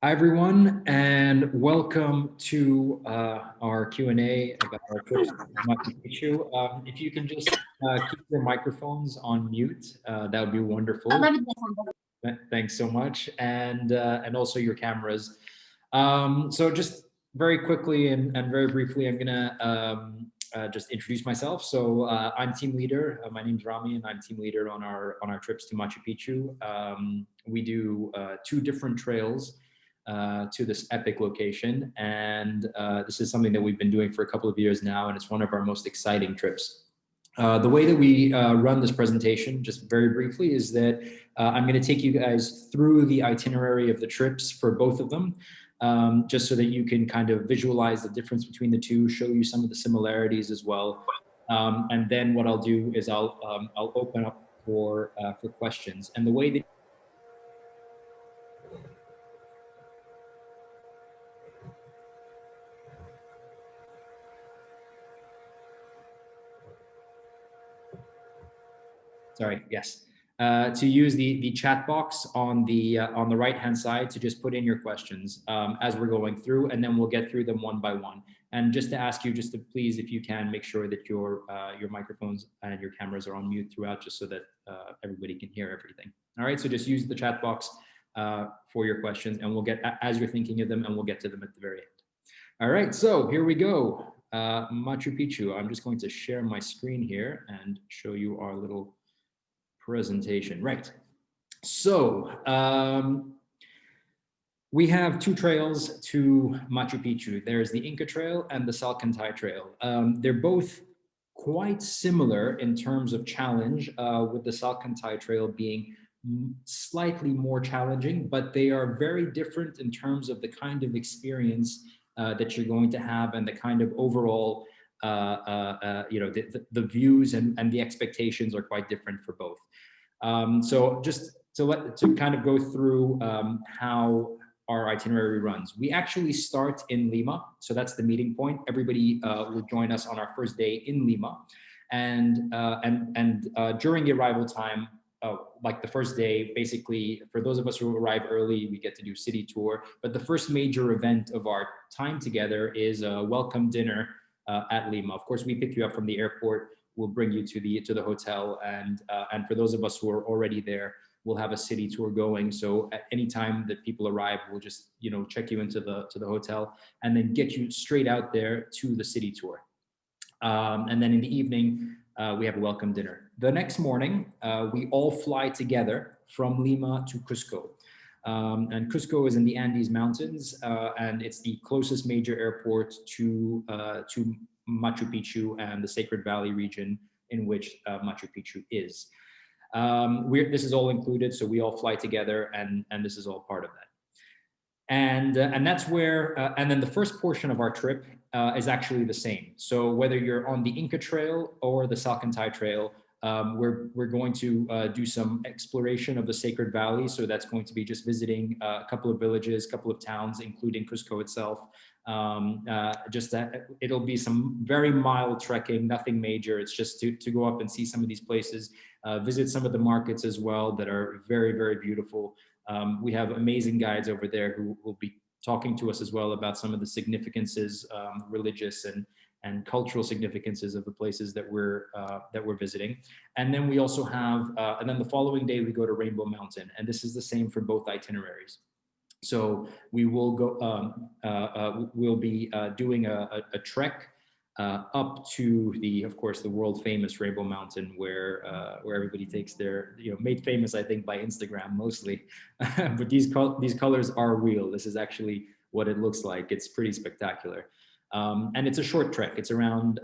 Hi, everyone, and welcome to our Q&A about our trips to Machu Picchu. If you can just keep your microphones on mute, that would be wonderful. Thanks so much, and also your cameras. So just very quickly and very briefly, I'm gonna just introduce myself. So I'm team leader. My name's Rami, and I'm team leader on our trips to Machu Picchu. We do two different trails to this epic location, and this is something that we've been doing for a couple of years now, and it's one of our most exciting trips. The way that we run this presentation, just very briefly, is that I'm going to take you guys through the itinerary of the trips for both of them, just so that you can kind of visualize the difference between the two, show you some of the similarities as well. And then what I'll do is I'll open up for questions. And the way that sorry, yes. To use the chat box on the right-hand side to just put in your questions as we're going through, and then we'll get through them one by one. And just to ask you, just to please, if you can, make sure that your microphones and your cameras are on mute throughout, just so that everybody can hear everything. All right, so just use the chat box for your questions, and we'll get, as you're thinking of them, and we'll get to them at the very end. All right, so here we go. Machu Picchu. I'm just going to share my screen here and show you our little presentation. Right. So we have two trails to Machu Picchu. There's the Inca Trail and the Salkantay Trail. They're both quite similar in terms of challenge, with the Salkantay Trail being slightly more challenging, but they are very different in terms of the kind of experience that you're going to have and the kind of overall, the views and the expectations are quite different for both. So just to kind of go through how our itinerary runs. We actually start in Lima, so that's the meeting point. Everybody will join us on our first day in Lima, and during the arrival time, like the first day, basically, for those of us who arrive early, we get to do city tour. But the first major event of our time together is a welcome dinner at Lima. Of course, we pick you up from the airport. We'll bring you to the hotel, and for those of us who are already there, we'll have a city tour going. So at any time that people arrive, we'll just check you into the hotel and then get you straight out there to the city tour. And then in the evening, we have a welcome dinner. The next morning, we all fly together from Lima to Cusco. And Cusco is in the Andes Mountains, and it's the closest major airport to Machu Picchu and the Sacred Valley region in which Machu Picchu is. This is all included, so we all fly together, and this is all part of that. And that's where, and then the first portion of our trip is actually the same. So whether you're on the Inca Trail or the Salkantay Trail, we're going to do some exploration of the Sacred Valley. So that's going to be just visiting a couple of villages, a couple of towns, including Cusco itself. Just that it'll be some very mild trekking, nothing major. It's just to go up and see some of these places, visit some of the markets as well that are very, very beautiful. We have amazing guides over there who will be talking to us as well about some of the significances, religious and cultural significances of the places that we're visiting. And then we also have, and then the following day we go to Rainbow Mountain, and this is the same for both itineraries. So we will go, we'll be doing a trek up to of course, the world famous Rainbow Mountain, where everybody takes their, made famous, I think, by Instagram mostly. But these colors are real. This is actually what it looks like. It's pretty spectacular. And it's a short trek. It's around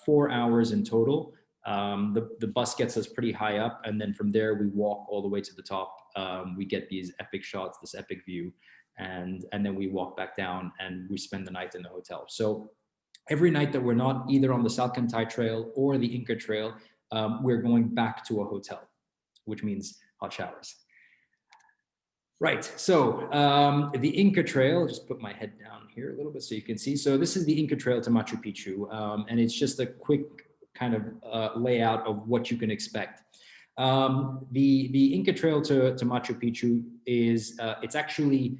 4 hours in total. The bus gets us pretty high up, and then from there we walk all the way to the top. We get these epic shots, this epic view, and then we walk back down and we spend the night in the hotel. So every night that we're not either on the Salkantay Trail or the Inca Trail, we're going back to a hotel, which means hot showers. Right, so the Inca Trail, just put my head down here a little bit so you can see. So this is the Inca Trail to Machu Picchu, and it's just a quick kind of layout of what you can expect. The Inca Trail to Machu Picchu is, it's actually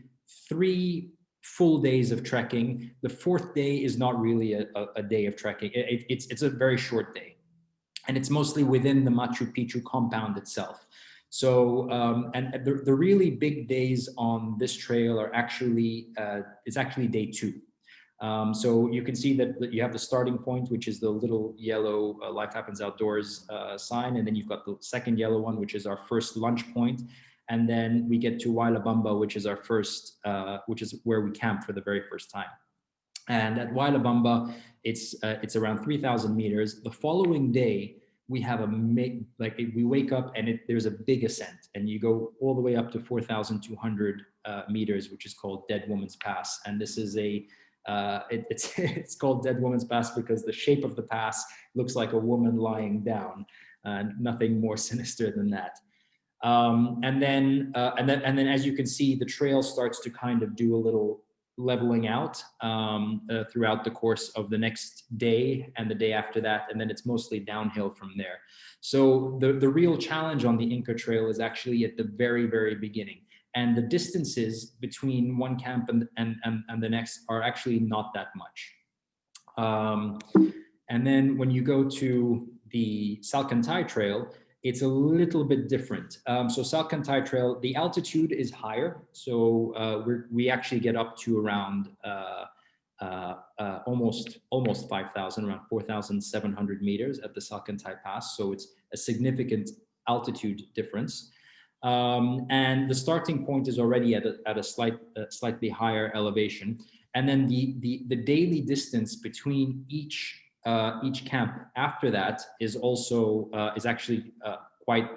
3 full days of trekking. The 4th day is not really a day of trekking. It's a very short day, and it's mostly within the Machu Picchu compound itself. So, and the really big days on this trail are actually, it's actually day 2. So you can see that you have the starting point, which is the little yellow Life Happens Outdoors sign. And then you've got the second yellow one, which is our first lunch point. And then we get to Huayllabamba, which is our first, which is where we camp for the very first time. And at Huayllabamba, it's around 3,000 meters. The following day, we have we wake up and there's a big ascent, and you go all the way up to 4,200 meters, which is called Dead Woman's Pass. And this is it's called Dead Woman's Pass because the shape of the pass looks like a woman lying down, and nothing more sinister than that. And then as you can see, the trail starts to kind of do a little leveling out throughout the course of the next day and the day after that, and then it's mostly downhill from there. So the real challenge on the Inca Trail is actually at the very, very beginning, and the distances between one camp and the next are actually not that much. And then when you go to the Salkantay Trail, it's a little bit different. So Salkantay Trail, the altitude is higher. So we actually get up to around almost 5,000, around 4,700 meters at the Salkantay Pass. So it's a significant altitude difference. And the starting point is already at a slightly higher elevation. And then the daily distance between each camp after that is also is actually quite,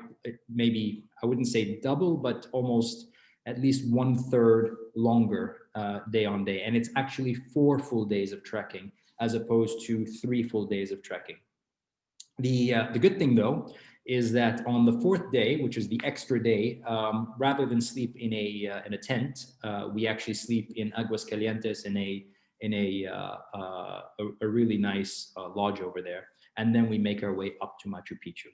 maybe I wouldn't say double, but almost at least 1/3 longer day on day. And it's actually 4 full days of trekking as opposed to 3 full days of trekking. The good thing though is that on the 4th day, which is the extra day, rather than sleep in a tent, we actually sleep in Aguascalientes in a really nice lodge over there, and then we make our way up to Machu Picchu.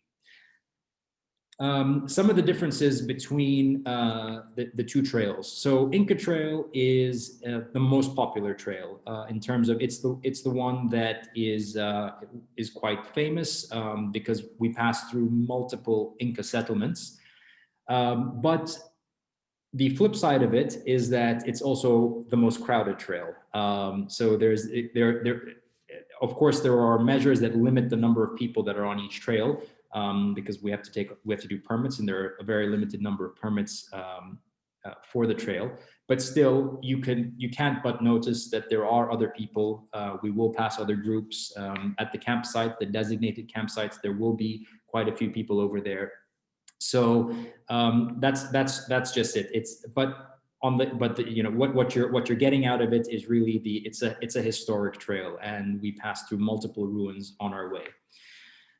Some of the differences between the 2 trails. So Inca Trail is the most popular trail in terms of it's the one that is quite famous because we pass through multiple Inca settlements. But the flip side of it is that it's also the most crowded trail. So of course, there are measures that limit the number of people that are on each trail. Because we have to do permits, and there are a very limited number of permits for the trail. But still, you can't but notice that there are other people. We will pass other groups at the campsite, the designated campsites. There will be quite a few people over there. So that's just it. What you're getting out of it is really it's a historic trail, and we pass through multiple ruins on our way.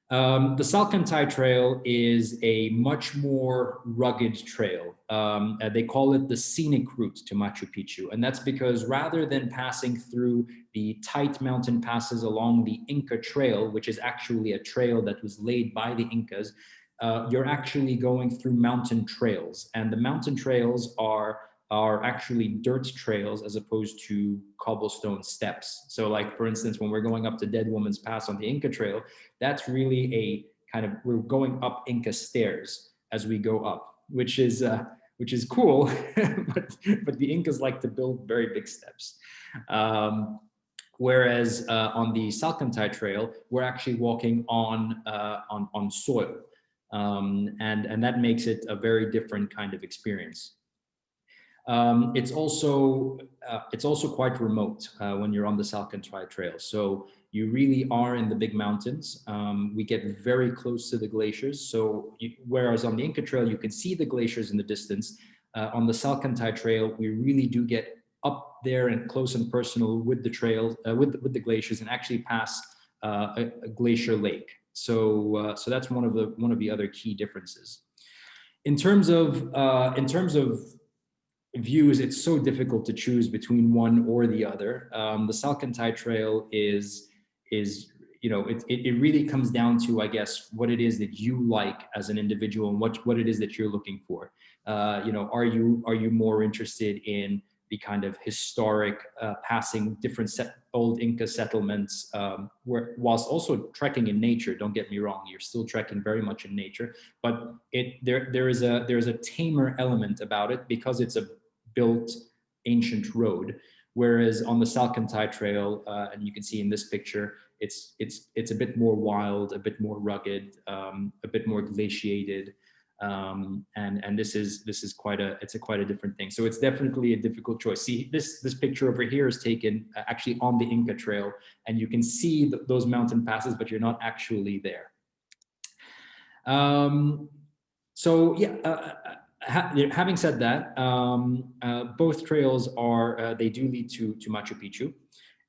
The Salkantay Trail is a much more rugged trail. They call it the scenic route to Machu Picchu. And that's because rather than passing through the tight mountain passes along the Inca Trail, which is actually a trail that was laid by the Incas, you're actually going through mountain trails. And the mountain trails are actually dirt trails as opposed to cobblestone steps. So like, for instance, when we're going up to Dead Woman's Pass on the Inca Trail, that's really a kind of, we're going up Inca stairs as we go up, which is cool, but the Incas like to build very big steps. Whereas on the Salkantay Trail, we're actually walking on soil. And that makes it a very different kind of experience. It's also quite remote when you're on the Salkantay Trail. So you really are in the big mountains. We get very close to the glaciers. So whereas on the Inca Trail, you can see the glaciers in the distance, on the Salkantay Trail, we really do get up there and close and personal with the trail, with the glaciers, and actually pass a glacier lake. So that's one of the other key differences. In terms of views, it's so difficult to choose between one or the other. The Salkantay Trail is it really comes down to, I guess, what it is that you like as an individual and what it is that you're looking for. Are you more interested in kind of historic, passing different old Inca settlements, whilst also trekking in nature. Don't get me wrong, you're still trekking very much in nature, but there is a tamer element about it because it's a built ancient road. Whereas on the Salkantay Trail, and you can see in this picture, it's a bit more wild, a bit more rugged, a bit more glaciated, and this is quite a different thing. So it's definitely a difficult choice. See, this picture over here is taken actually on the Inca Trail, and you can see those mountain passes, but you're not actually there. So yeah. Having said that, both trails they do lead to Machu Picchu,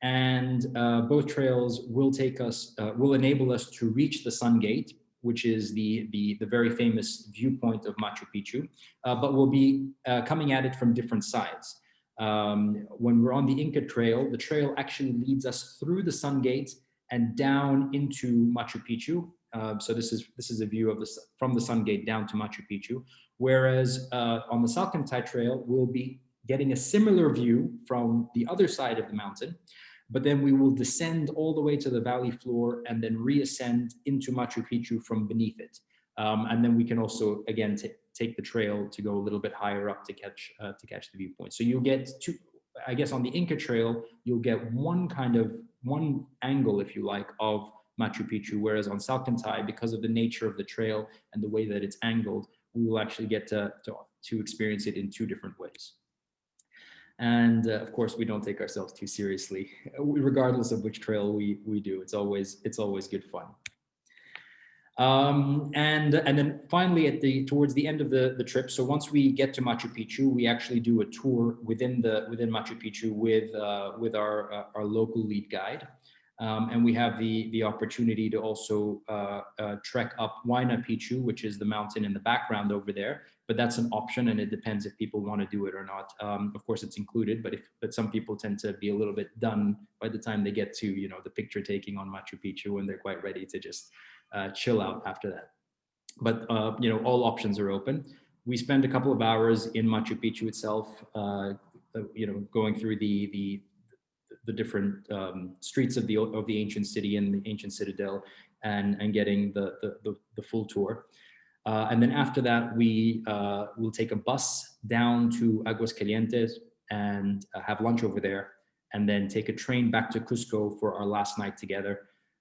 and both trails will enable us to reach the Sun Gate, which is the very famous viewpoint of Machu Picchu, but we'll be coming at it from different sides. When we're on the Inca Trail, the trail actually leads us through the Sun Gate and down into Machu Picchu. So this is a view of from the Sun Gate down to Machu Picchu. Whereas on the Salkantay Trail, we'll be getting a similar view from the other side of the mountain, but then we will descend all the way to the valley floor and then reascend into Machu Picchu from beneath it. And then we can also, again, take the trail to go a little bit higher up to catch the viewpoint. So you'll get two, I guess on the Inca Trail, you'll get one angle, if you like, of Machu Picchu, whereas on Salkantay, because of the nature of the trail and the way that it's angled, we will actually get to experience it in two different ways. And of course, we don't take ourselves too seriously, regardless of which trail we do. It's always good fun. And then finally, towards the end of the trip, so once we get to Machu Picchu, we actually do a tour within Machu Picchu with our local lead guide. And we have the opportunity to also trek up Huayna Picchu, which is the mountain in the background over there. But that's an option, and it depends if people want to do it or not. Of course, it's included, but some people tend to be a little bit done by the time they get to the picture taking on Machu Picchu, and they're quite ready to just chill out after that. But all options are open. We spend a couple of hours in Machu Picchu itself, going through the different streets of the ancient city and the ancient citadel, and getting the full tour. And then after that, we will take a bus down to Aguascalientes and have lunch over there, and then take a train back to Cusco for our last night together.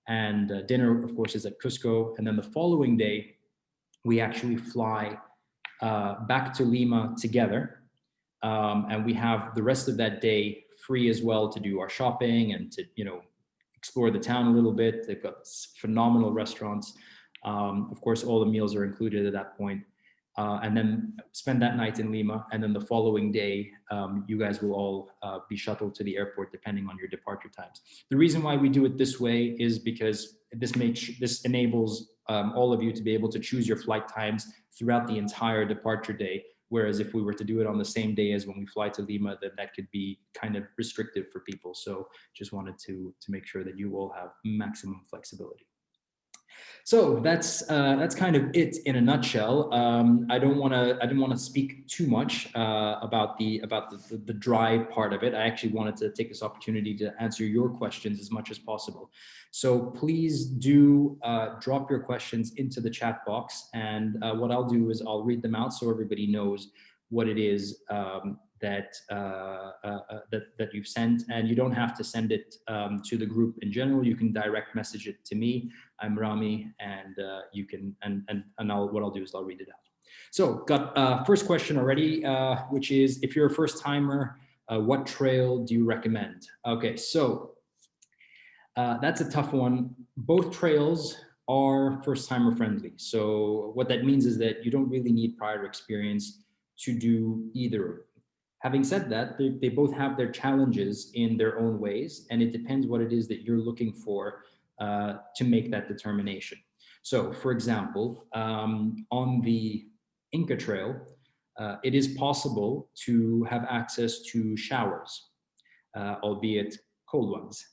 And dinner, of course, is at Cusco. And then the following day, we actually fly back to Lima together. And we have the rest of that day free as well to do our shopping and to, explore the town a little bit. They've got phenomenal restaurants. Of course, all the meals are included at that point. And then spend that night in Lima. And then the following day, you guys will all be shuttled to the airport depending on your departure times. The reason why we do it this way is because this enables all of you to be able to choose your flight times throughout the entire departure day. Whereas if we were to do it on the same day as when we fly to Lima, then that could be kind of restrictive for people. So just wanted to make sure that you all have maximum flexibility. So that's kind of it in a nutshell. I didn't want to speak too much about the dry part of it. I actually wanted to take this opportunity to answer your questions as much as possible. So please do drop your questions into the chat box, and what I'll do is I'll read them out so everybody knows what it is that you've sent. And you don't have to send it to the group in general. You can direct message it to me. I'm Rami, and you can, what I'll do is I'll read it out. So got first question already, which is, if you're a first timer, what trail do you recommend? Okay, so that's a tough one. Both trails are first timer friendly. So what that means is that you don't really need prior experience to do either. Having said that, they both have their challenges in their own ways, and it depends what it is that you're looking for to make that determination. So, for example, on the Inca Trail, it is possible to have access to showers, albeit cold ones.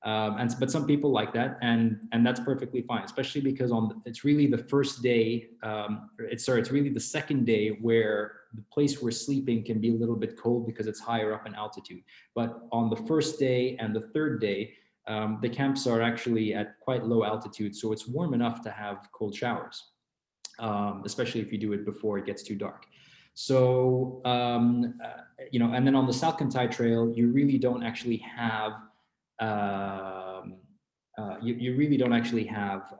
But some people like that, and that's perfectly fine, especially because it's really the first day, it's really the second day where the place we're sleeping can be a little bit cold because it's higher up in altitude. But on the first day and the third day, the camps are actually at quite low altitude, so it's warm enough to have cold showers, especially if you do it before it gets too dark. So, you know, and then on the Salkantay Trail, you really don't actually have, you really don't actually have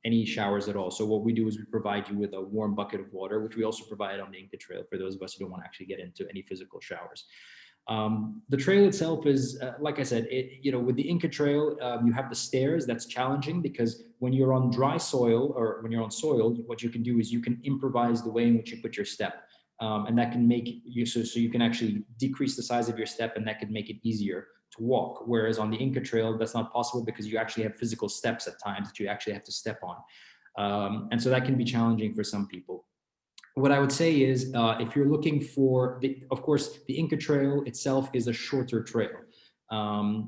any showers at all. So what we do is we provide you with a warm bucket of water, which we also provide on the Inca Trail for those of us who don't want to actually get into any physical showers. The trail itself is, like I said, you know, with the Inca Trail, you have the stairs. That's challenging because when you're on dry soil or when you're on soil, what you can do is you can improvise the way in which you put your step. And that can make you, so you can actually decrease the size of your step, and that could make it easier to walk. Whereas on the Inca Trail, that's not possible because you actually have physical steps at times that you actually have to step on. And so that can be challenging for some people. What I would say is, if you're looking for, of course, the Inca Trail itself is a shorter trail.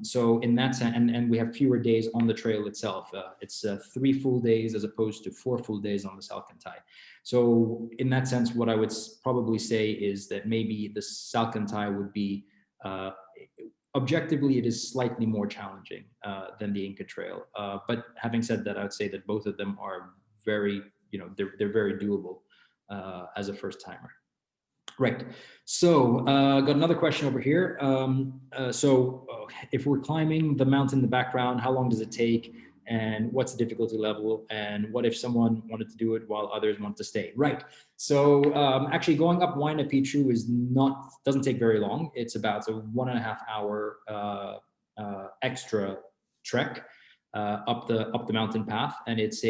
So in that sense, and we have fewer days on the trail itself. It's 3 full days as opposed to 4 full days on the Salkantay. So in that sense, what I would probably say is that maybe the Salkantay would be, objectively, it is slightly more challenging than the Inca Trail. But having said that, I would say that both of them are very, you know, they're very doable as a first timer. Right. So got another question over here. If we're climbing the mountain in the background, how long does it take? And what's the difficulty level? And what if someone wanted to do it while others want to stay? Right. So actually going up Huayna Picchu doesn't take very long. It's about a 1.5 hour extra trek up the mountain path. And it's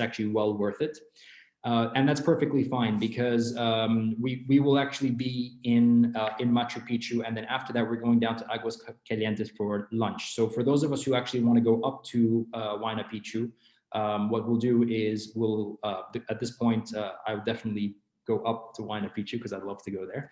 actually well worth it. And that's perfectly fine because we will actually be in Machu Picchu, and then after that we're going down to Aguas Calientes for lunch. So for those of us who actually want to go up to Huayna Picchu, what we'll do is at this point I would definitely go up to Huayna Picchu because I'd love to go there.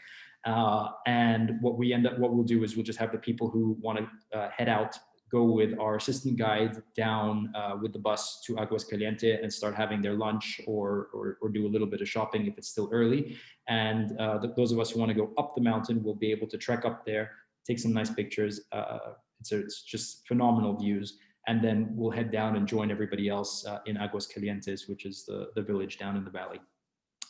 And what we'll do is we'll just have the people who want to head out go with our assistant guide down with the bus to Aguas Calientes and start having their lunch or do a little bit of shopping if it's still early. And those of us who want to go up the mountain will be able to trek up there, take some nice pictures. It's just phenomenal views. And then we'll head down and join everybody else in Aguas Calientes, which is the village down in the valley.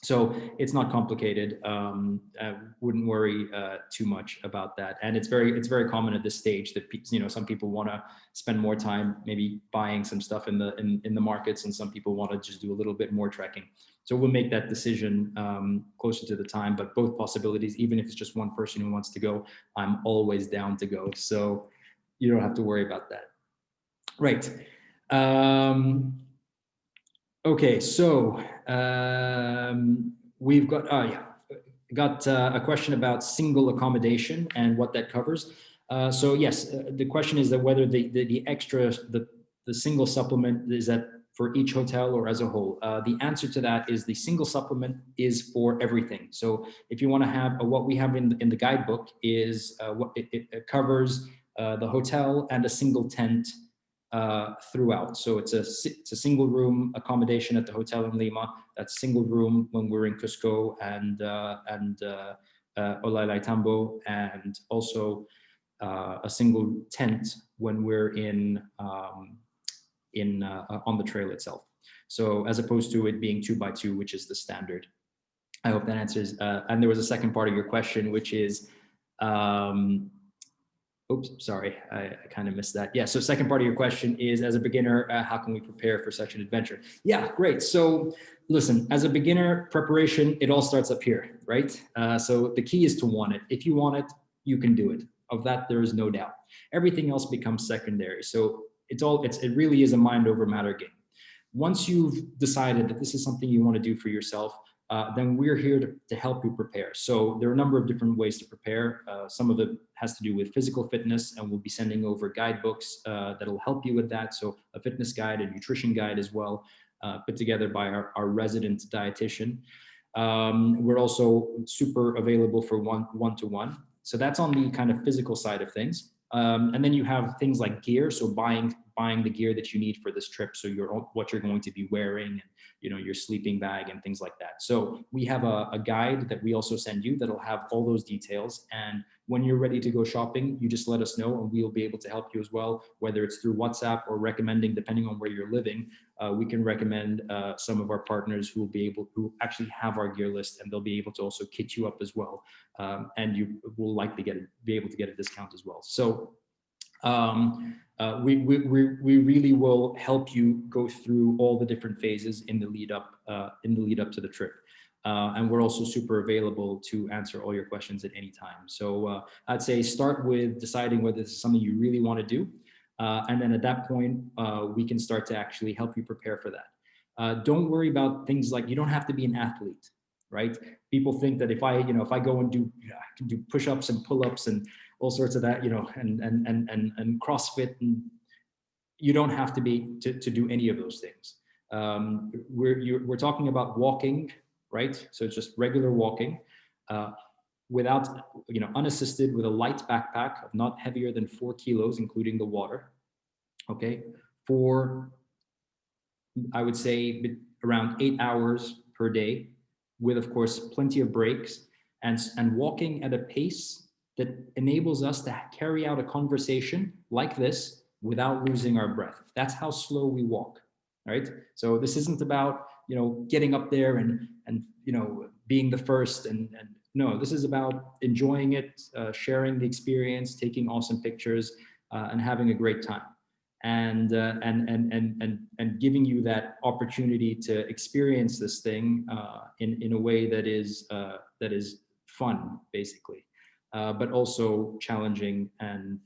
So it's not complicated. I wouldn't worry too much about that. And it's very common at this stage that some people want to spend more time maybe buying some stuff in the markets, and some people want to just do a little bit more trekking. So we'll make that decision closer to the time. But both possibilities, even if it's just one person who wants to go, I'm always down to go. So you don't have to worry about that. Right. Okay, so we've got a question about single accommodation and what that covers. So yes, the question is that whether the extra, the single supplement is that for each hotel or as a whole. The answer to that is the single supplement is for everything. So if you want to have what we have in the guidebook is what it covers the hotel and a single tent throughout. So it's a single room accommodation at the hotel in Lima. That's single room when we're in Cusco and Ollantaytambo, and also a single tent when we're on the trail itself. So as opposed to it being 2x2, which is the standard. I hope that answers. And there was a second part of your question, which is, oops, sorry, I kind of missed that. Yeah, so second part of your question is, as a beginner, how can we prepare for such an adventure? Yeah, great. So listen, as a beginner, preparation, it all starts up here, right? So the key is to want it. If you want it, you can do it. Of that, there is no doubt. Everything else becomes secondary. So it really is a mind over matter game. Once you've decided that this is something you want to do for yourself, then we're here to help you prepare. So there are a number of different ways to prepare. Some of it has to do with physical fitness, and we'll be sending over guidebooks that'll help you with that. So a fitness guide, a nutrition guide as well, put together by our resident dietitian. We're also super available for one-to-one. So that's on the kind of physical side of things. And then you have things like gear. So buying buying the gear that you need for this trip. So what you're going to be wearing, and your sleeping bag and things like that. So we have a guide that we also send you that'll have all those details. And when you're ready to go shopping, you just let us know and we'll be able to help you as well, whether it's through WhatsApp or recommending, depending on where you're living. We can recommend some of our partners who actually have our gear list, and they'll be able to also kit you up as well. And you will likely be able to get a discount as well. So we really will help you go through all the different phases in the lead up to the trip. And we're also super available to answer all your questions at any time. So I'd say start with deciding whether this is something you really want to do. And then at that point, we can start to actually help you prepare for that. Don't worry about things like, you don't have to be an athlete, right? People think that if I go and I can do push-ups and pull-ups and all sorts of that, and CrossFit, and you don't have to do any of those things. We're talking about walking, right? So it's just regular walking, without, unassisted, with a light backpack of not heavier than 4 kilos, including the water. Okay, for, I would say, around 8 hours per day, with, of course, plenty of breaks, and walking at a pace that enables us to carry out a conversation like this without losing our breath. That's how slow we walk, right? So this isn't about, getting up there and being the first, and no, this is about enjoying it, sharing the experience, taking awesome pictures, and having a great time. And giving you that opportunity to experience this thing in a way that is fun, basically, but also challenging and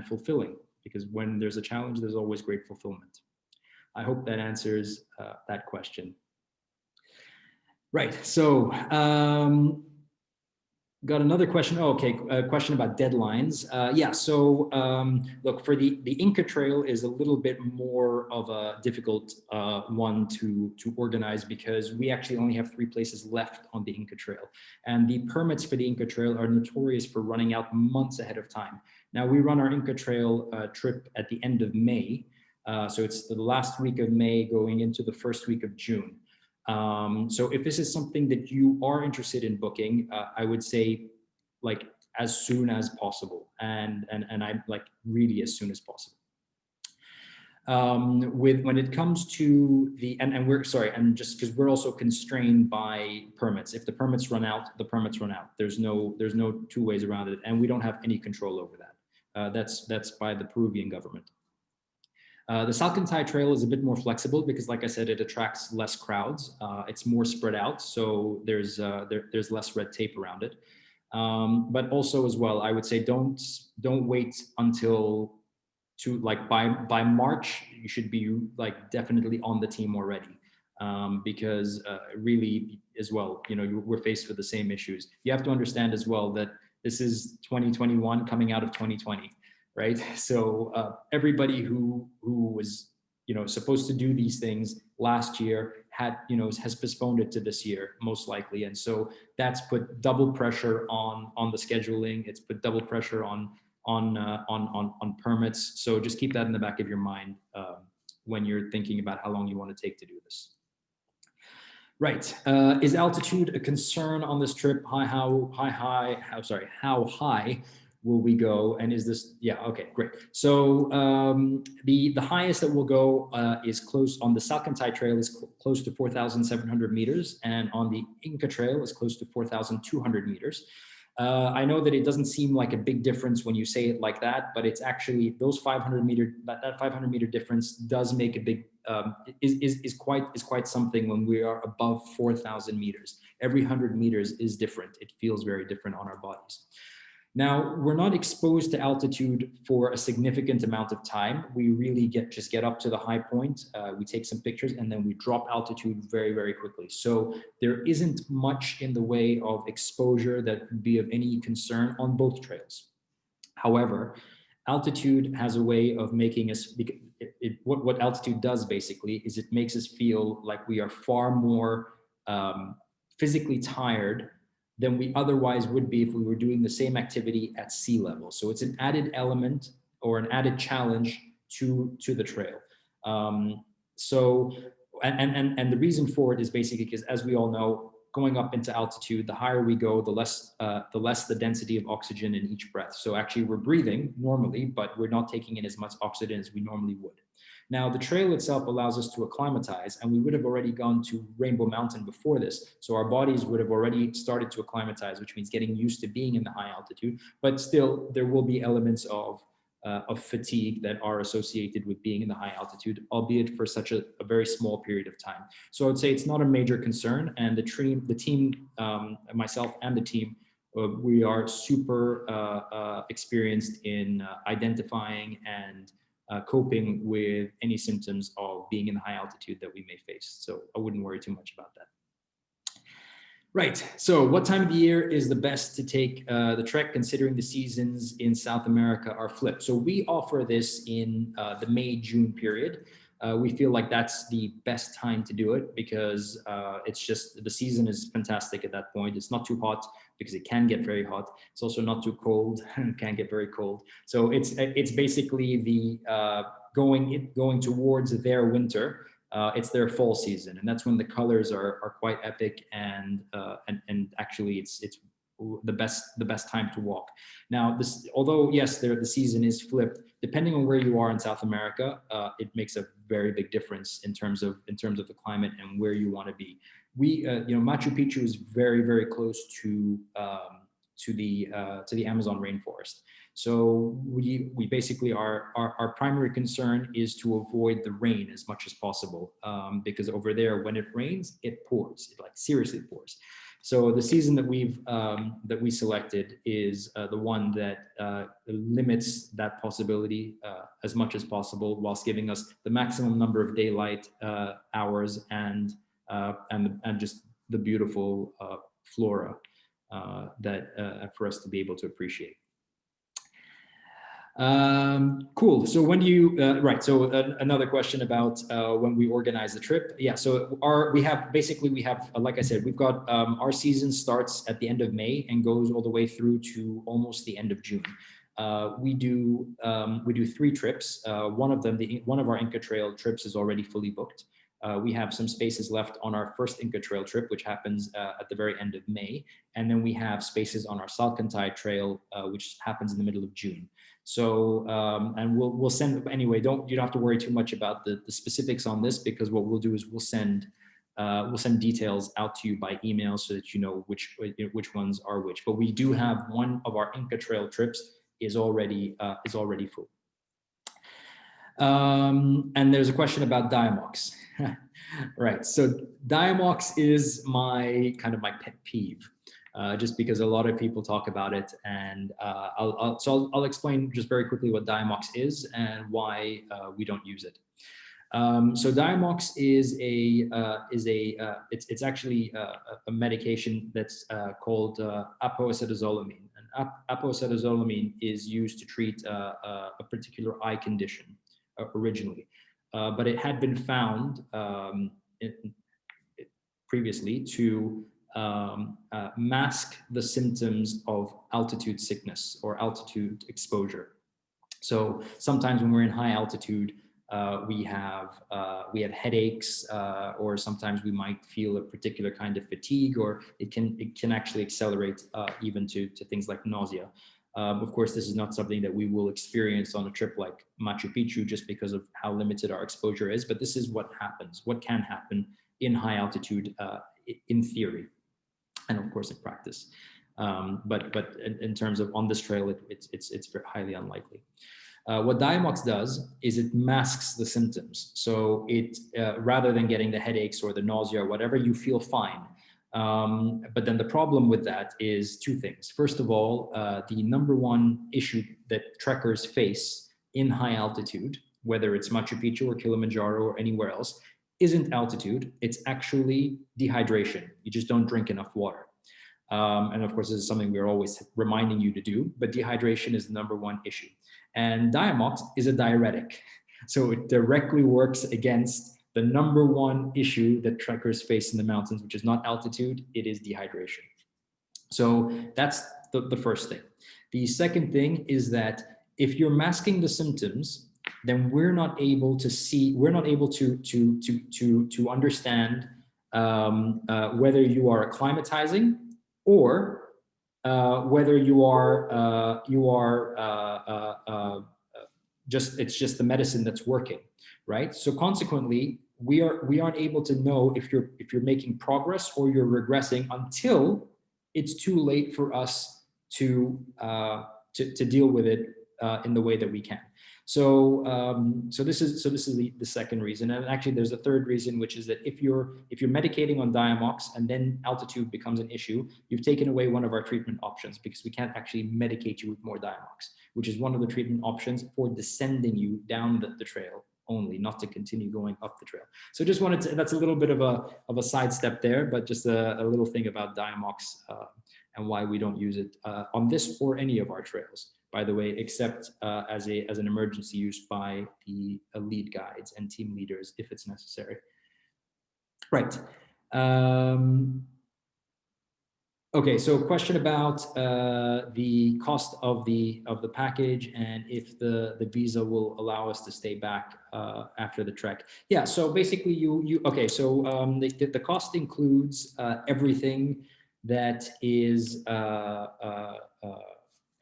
fulfilling, because when there's a challenge, there's always great fulfillment. I hope that answers that question. Right. So got another question. Oh, okay. A question about deadlines. Yeah. So look, for the Inca Trail is a little bit more of a difficult one to organize, because we actually only have 3 places left on the Inca Trail, and the permits for the Inca Trail are notorious for running out months ahead of time. Now, we run our Inca Trail trip at the end of May, so it's the last week of May going into the first week of June. So if this is something that you are interested in booking, I would say, like, as soon as possible, and I'm like, really as soon as possible. When it comes to the, and we're sorry, and just because we're also constrained by permits. If the permits run out, the permits run out. There's no 2 ways around it, and we don't have any control over that. That's by the Peruvian government. The Salkantay Trail is a bit more flexible because, like I said, it attracts less crowds. It's more spread out, so there's less red tape around it. But also, as well, I would say don't wait until by March. You should be like definitely on the team already, because really, as well, we're faced with the same issues. You have to understand as well that this is 2021 coming out of 2020. Right. So everybody who was, supposed to do these things last year has postponed it to this year, most likely. And so that's put double pressure on the scheduling. It's put double pressure on permits. So just keep that in the back of your mind when you're thinking about how long you want to take to do this. Right. Is altitude a concern on this trip? How high will we go? And is this, yeah, okay, great. So the highest that we'll go is close on the Salkantay Trail, is close to 4,700 meters, and on the Inca Trail is close to 4,200 meters. I know that it doesn't seem like a big difference when you say it like that, but it's actually those 500 meter, that 500 meter difference does make a big, is quite something when we are above 4,000 meters. Every 100 meters is different. It feels very different on our bodies. Now, we're not exposed to altitude for a significant amount of time. We really just get up to the high point, we take some pictures, and then we drop altitude very, very quickly. So there isn't much in the way of exposure that would be of any concern on both trails. However, altitude has a way of making us, what altitude does basically is it makes us feel like we are far more physically tired than we otherwise would be if we were doing the same activity at sea level. So it's an added element or an added challenge to the trail. So, and the reason for it is basically because, as we all know, going up into altitude, the higher we go, the less the density of oxygen in each breath. So actually we're breathing normally, but we're not taking in as much oxygen as we normally would. Now, the trail itself allows us to acclimatize, and we would have already gone to Rainbow Mountain before this. So our bodies would have already started to acclimatize, which means getting used to being in the high altitude, but still there will be elements of fatigue that are associated with being in the high altitude, albeit for such a very small period of time. So I would say it's not a major concern, and the team, myself and the team, we are super experienced in identifying and coping with any symptoms of being in the high altitude that we may face. So I wouldn't worry too much about that. Right, so what time of the year is the best to take the trek, considering the seasons in South America are flipped? So we offer this in the May-June period. We feel like that's the best time to do it because it's just, the season is fantastic at that point. It's not too hot because it can get very hot. It's also not too cold and can get very cold. So it's basically the going towards their winter. It's their fall season, and that's when the colors are quite epic, and actually it's the best time to walk. Now, although yes, the season is flipped, depending on where you are in South America, it makes a very big difference in terms of the climate and where you want to be. Machu Picchu is very close to the Amazon rainforest. So we basically, our primary concern is to avoid the rain as much as possible, because over there, when it rains, it pours. It like seriously pours. So the season that we selected is the one that limits that possibility as much as possible, whilst giving us the maximum number of daylight hours and just the beautiful flora that for us to be able to appreciate. Cool. So when do you, right. So another question about when we organize the trip. Yeah. So we have, like I said, we've got, our season starts at the end of May and goes all the way through to almost the end of June. We do 3 trips. One of our Inca Trail trips is already fully booked. We have some spaces left on our first Inca Trail trip, which happens at the very end of May. And then we have spaces on our Salkantay Trail, which happens in the middle of June. So, and we'll send, anyway, you don't have to worry too much about the specifics on this, because what we'll do is we'll send details out to you by email so that you know which ones are which. But we do have one of our Inca Trail trips is already full. And there's a question about Diamox. Right. So Diamox is my pet peeve, just because a lot of people talk about it, and I'll explain just very quickly what Diamox is and why we don't use it. So Diamox is it's actually a medication that's called apoacetazolamine. And apoacetazolamine is used to treat a particular eye condition originally, but it had been found previously to mask the symptoms of altitude sickness or altitude exposure. So sometimes when we're in high altitude, we have headaches, or sometimes we might feel a particular kind of fatigue, or it can actually accelerate even to things like nausea. Of course, this is not something that we will experience on a trip like Machu Picchu, just because of how limited our exposure is. But this is what can happen in high altitude, in theory, and of course in practice. But in terms of on this trail, it's very highly unlikely. What Diamox does is it masks the symptoms. So it rather than getting the headaches or the nausea or whatever, you feel fine. But then the problem with that is 2 things. First of all, the number one issue that trekkers face in high altitude, whether it's Machu Picchu or Kilimanjaro or anywhere else, isn't altitude. It's actually dehydration. You just don't drink enough water. And of course, this is something we're always reminding you to do, but dehydration is the number one issue. And Diamox is a diuretic. So it directly works against the number one issue that trekkers face in the mountains, which is not altitude, it is dehydration. So that's the first thing. The second thing is that if you're masking the symptoms, then we're not able to see, we're not able to understand whether you are acclimatizing or whether it's just the medicine that's working, right? So consequently, we aren't able to know if you're making progress or you're regressing until it's too late for us to deal with it in the way that we can. So this is the second reason, and actually there's a third reason, which is that if you're medicating on Diamox and then altitude becomes an issue, you've taken away one of our treatment options, because we can't actually medicate you with more Diamox, which is one of the treatment options for descending you down the trail only, not to continue going up the trail. So just wanted to, that's a little bit of a sidestep there, but just a little thing about Diamox and why we don't use it on this or any of our trails, by the way, except as an emergency use by the lead guides and team leaders if it's necessary. Right. Okay, so question about the cost of the package and if the visa will allow us to stay back after the trek. Yeah, so basically okay, so the cost includes everything that is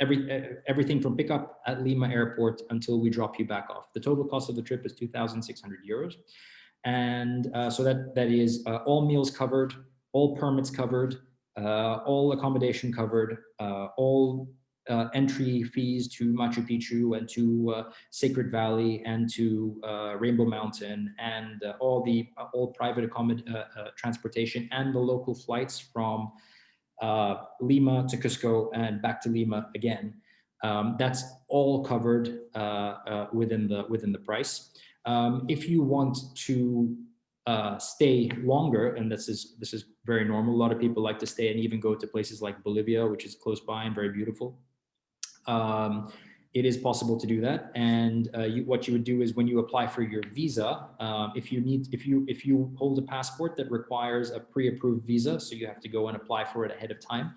everything from pickup at Lima airport until we drop you back off. The total cost of the trip is 2,600 euros. And so that is all meals covered, all permits covered, all accommodation covered, all entry fees to Machu Picchu and to Sacred Valley and to Rainbow Mountain, and all private transportation and the local flights from Lima to Cusco and back to Lima again. That's all covered within the price. If you want to stay longer, and this is very normal. A lot of people like to stay and even go to places like Bolivia, which is close by and very beautiful. It is possible to do that, and what you would do is when you apply for your visa, if you hold a passport that requires a pre-approved visa, so you have to go and apply for it ahead of time,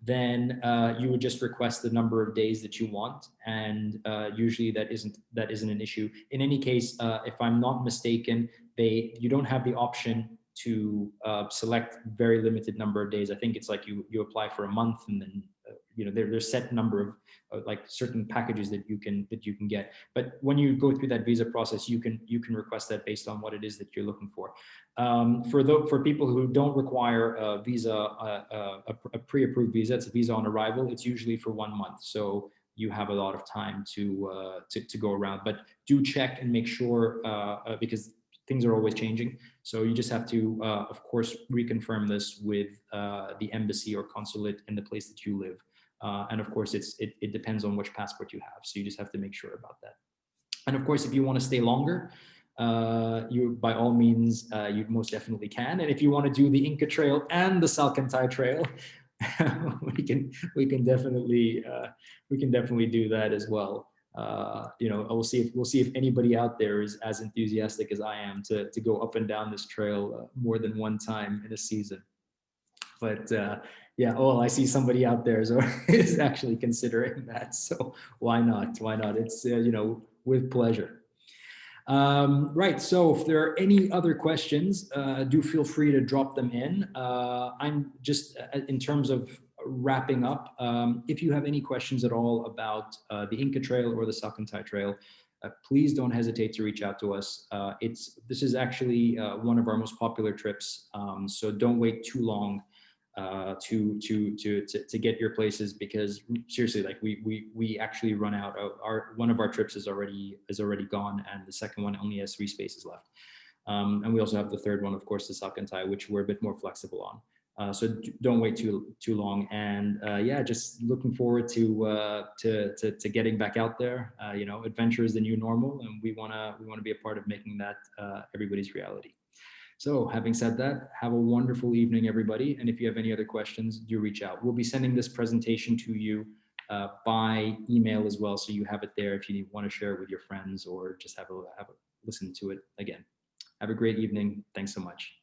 then you would just request the number of days that you want, and usually that isn't an issue. In any case, if I'm not mistaken, you don't have the option to select very limited number of days. I think it's like you apply for a month, and then there's set number of like certain packages that you can get. But when you go through that visa process, you can request that based on what it is that you're looking for. For people who don't require a visa, a pre-approved visa, it's a visa on arrival. It's usually for 1 month, so you have a lot of time to go around. But do check and make sure because things are always changing. So you just have to, of course, reconfirm this with the embassy or consulate in the place that you live. And of course, it depends on which passport you have. So you just have to make sure about that. And of course, if you want to stay longer, you by all means, you most definitely can. And if you want to do the Inca Trail and the Salkantay Trail, we can definitely do that as well. We'll see if anybody out there is as enthusiastic as I am to go up and down this trail more than one time in a season. But yeah, I see somebody out there is actually considering that. So why not? It's with pleasure. Right. So if there are any other questions, do feel free to drop them in. I'm just in terms of wrapping up. If you have any questions at all about the Inca Trail or the Salkantay Trail, please don't hesitate to reach out to us. This is actually one of our most popular trips. So don't wait too long to get your places, because seriously, like we actually run out of one of our trips is already gone, and the second one only has 3 spaces left. And we also have the third one, of course, the Salkantay, which we're a bit more flexible on. So don't wait too long. And yeah, just looking forward to getting back out there. Adventure is the new normal, and we wanna be a part of making that everybody's reality. So having said that, have a wonderful evening, everybody. And if you have any other questions, do reach out. We'll be sending this presentation to you by email as well, so you have it there if you want to share it with your friends or just have a listen to it again. Have a great evening. Thanks so much.